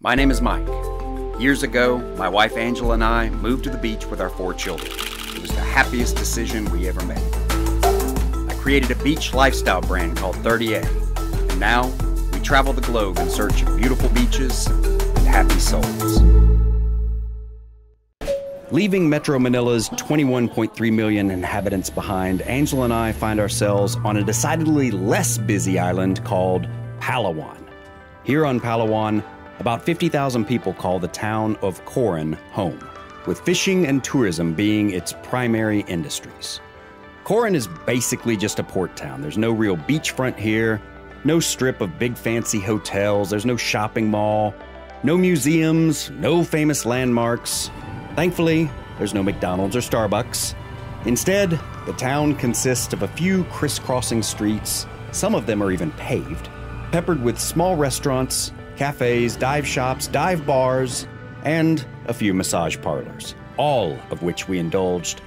My name is Mike. Years ago, my wife Angela and I moved to the beach with our 4 children. It was the happiest decision we ever made. I created a beach lifestyle brand called 30A, and now we travel the globe in search of beautiful beaches and happy souls. Leaving Metro Manila's 21.3 million inhabitants behind, Angela and I find ourselves on a decidedly less busy island called Palawan. Here on Palawan, about 50,000 people call the town of Coron home, with fishing and tourism being its primary industries. Coron is basically just a port town. There's no real beachfront here, no strip of big fancy hotels, there's no shopping mall, no museums, no famous landmarks. Thankfully, there's no McDonald's or Starbucks. Instead, the town consists of a few crisscrossing streets, some of them are even paved, peppered with small restaurants, cafes, dive shops, dive bars, and a few massage parlors, all of which we indulged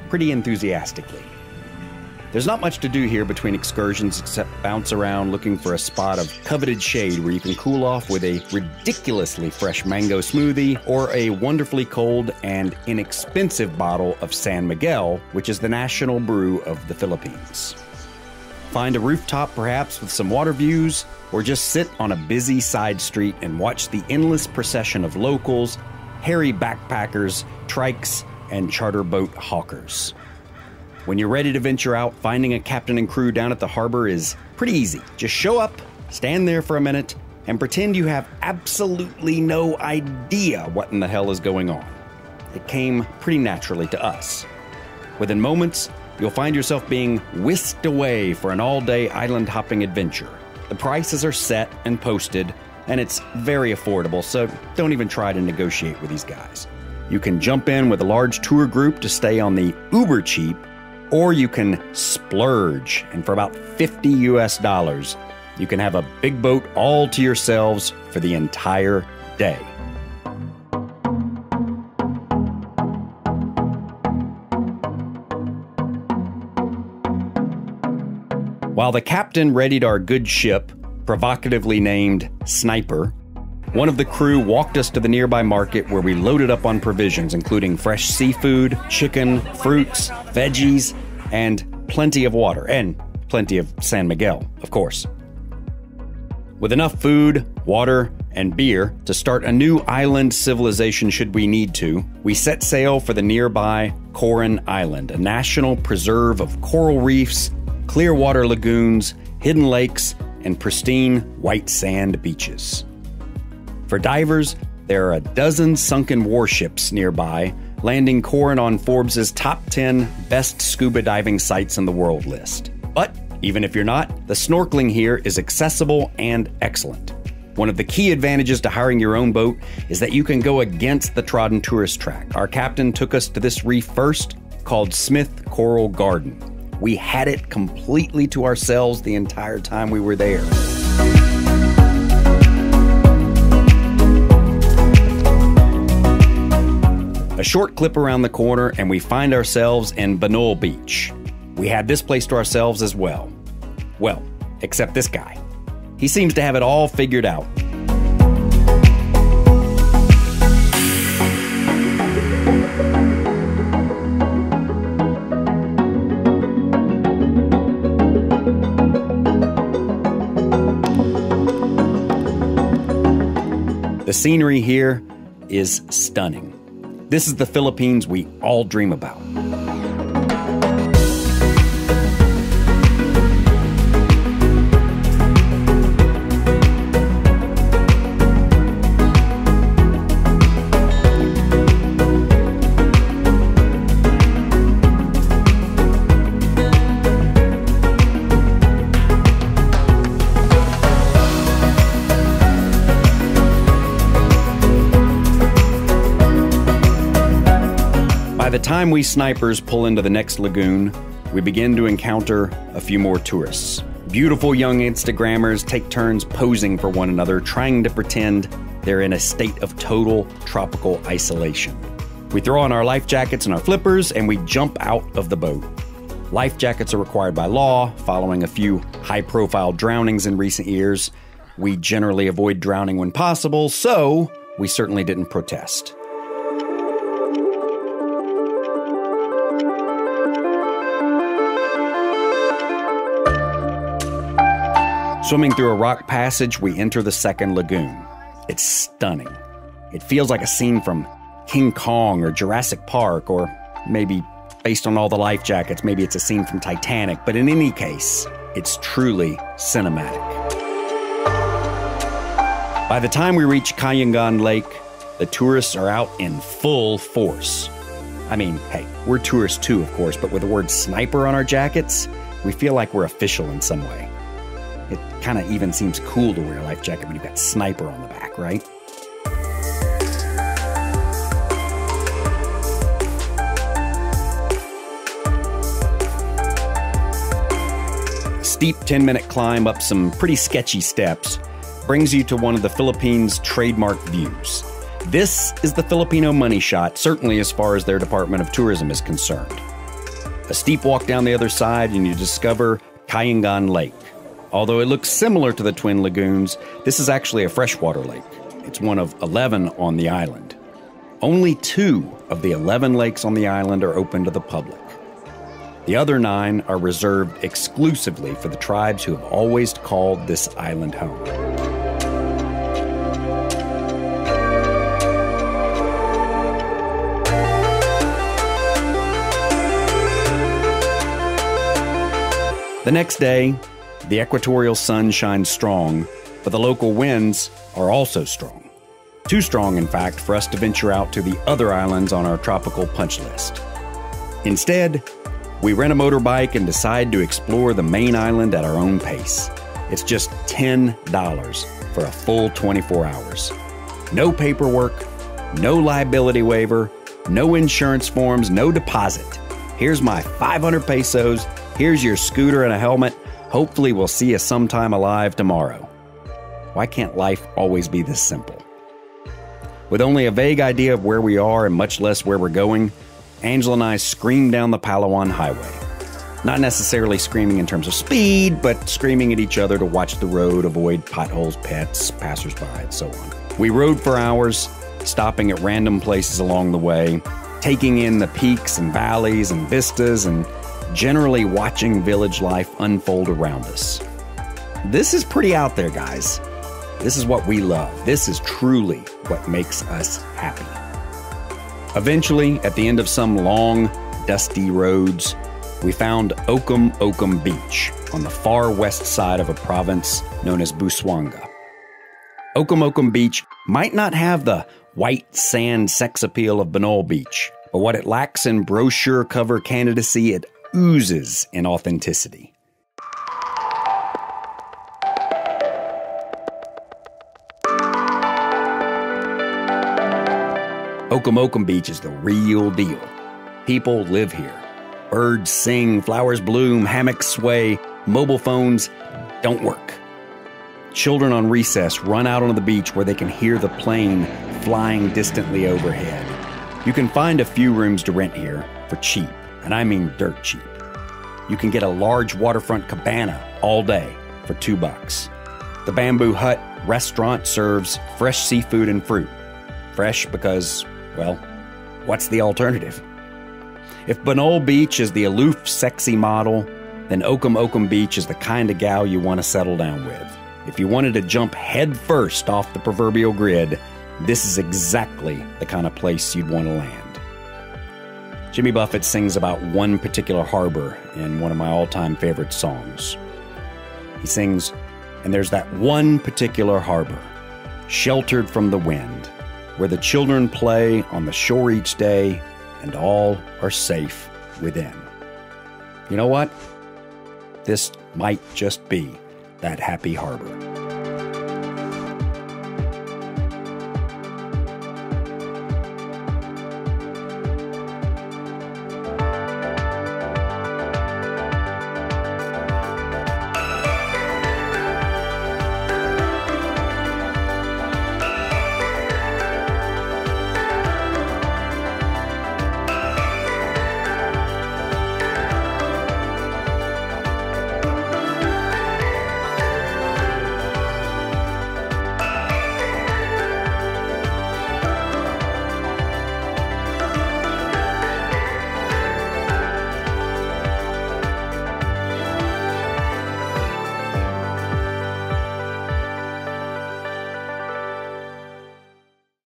pretty enthusiastically. There's not much to do here between excursions except bounce around looking for a spot of coveted shade where you can cool off with a ridiculously fresh mango smoothie or a wonderfully cold and inexpensive bottle of San Miguel, which is the national brew of the Philippines. Find a rooftop perhaps with some water views, or just sit on a busy side street and watch the endless procession of locals, hairy backpackers, trikes, and charter boat hawkers. When you're ready to venture out, finding a captain and crew down at the harbor is pretty easy. Just show up, stand there for a minute, and pretend you have absolutely no idea what in the hell is going on. It came pretty naturally to us. Within moments, you'll find yourself being whisked away for an all-day island-hopping adventure. The prices are set and posted, and it's very affordable, so don't even try to negotiate with these guys. You can jump in with a large tour group to stay on the uber cheap, or you can splurge, and for about $50 US, you can have a big boat all to yourselves for the entire day. While the captain readied our good ship, provocatively named Sniper, one of the crew walked us to the nearby market where we loaded up on provisions, including fresh seafood, chicken, fruits, veggies, and plenty of water, and plenty of San Miguel, of course. With enough food, water, and beer to start a new island civilization should we need to, we set sail for the nearby Coron Island, a national preserve of coral reefs, clear water lagoons, hidden lakes, and pristine white sand beaches. For divers, there are a dozen sunken warships nearby, landing Coron on Forbes' top 10 best scuba diving sites in the world list. But even if you're not, the snorkeling here is accessible and excellent. One of the key advantages to hiring your own boat is that you can go against the trodden tourist track. Our captain took us to this reef first, called Smith Coral Garden. We had it completely to ourselves the entire time we were there. A short clip around the corner and we find ourselves in Banol Beach. We had this place to ourselves as well. Well, except this guy. He seems to have it all figured out. The scenery here is stunning. This is the Philippines we all dream about. By the time we snipers pull into the next lagoon, we begin to encounter a few more tourists. Beautiful young Instagrammers take turns posing for one another, trying to pretend they're in a state of total tropical isolation. We throw on our life jackets and our flippers, and we jump out of the boat. Life jackets are required by law, following a few high-profile drownings in recent years. We generally avoid drowning when possible, so we certainly didn't protest. Swimming through a rock passage, we enter the second lagoon. It's stunning. It feels like a scene from King Kong or Jurassic Park, or maybe, based on all the life jackets, maybe it's a scene from Titanic. But in any case, it's truly cinematic. By the time we reach Cayugan Lake, the tourists are out in full force. I mean, hey, we're tourists too, of course, but with the word sniper on our jackets, we feel like we're official in some way. It kind of even seems cool to wear a life jacket when you've got sniper on the back, right? A steep 10-minute climb up some pretty sketchy steps brings you to one of the Philippines' trademark views. This is the Filipino money shot, certainly as far as their Department of Tourism is concerned. A steep walk down the other side and you discover Cayugan Lake. Although it looks similar to the Twin Lagoons, this is actually a freshwater lake. It's one of 11 on the island. Only 2 of the 11 lakes on the island are open to the public. The other 9 are reserved exclusively for the tribes who have always called this island home. The next day, the equatorial sun shines strong, but the local winds are also strong. Too strong, in fact, for us to venture out to the other islands on our tropical punch list. Instead, we rent a motorbike and decide to explore the main island at our own pace. It's just $10 for a full 24 hours. No paperwork, no liability waiver, no insurance forms, no deposit. Here's my 500 pesos, here's your scooter and a helmet. Hopefully we'll see you sometime alive tomorrow. Why can't life always be this simple? With only a vague idea of where we are and much less where we're going, Angela and I scream down the Palawan Highway. Not necessarily screaming in terms of speed, but screaming at each other to watch the road, avoid potholes, pets, passersby, and so on. We rode for hours, stopping at random places along the way, taking in the peaks and valleys and vistas, and generally watching village life unfold around us. This is pretty out there, guys. This is what we love. This is truly what makes us happy. Eventually, at the end of some long, dusty roads, we found Okum Okum Beach on the far west side of a province known as Busuanga. Okum Okum Beach might not have the white sand sex appeal of Banol Beach, but what it lacks in brochure cover candidacy, it oozes in authenticity. Okum Okum Beach is the real deal. People live here. Birds sing, flowers bloom, hammocks sway, mobile phones don't work. Children on recess run out onto the beach where they can hear the plane flying distantly overhead. You can find a few rooms to rent here for cheap, and I mean dirt cheap. You can get a large waterfront cabana all day for $2. The Bamboo Hut restaurant serves fresh seafood and fruit. Fresh because, well, what's the alternative? If Banol Beach is the aloof, sexy model, then Okum Okum Beach is the kind of gal you want to settle down with. If you wanted to jump head first off the proverbial grid, this is exactly the kind of place you'd want to land. Jimmy Buffett sings about one particular harbor in one of my all-time favorite songs. He sings, "And there's that one particular harbor, sheltered from the wind, where the children play on the shore each day, and all are safe within." You know what? This might just be that happy harbor.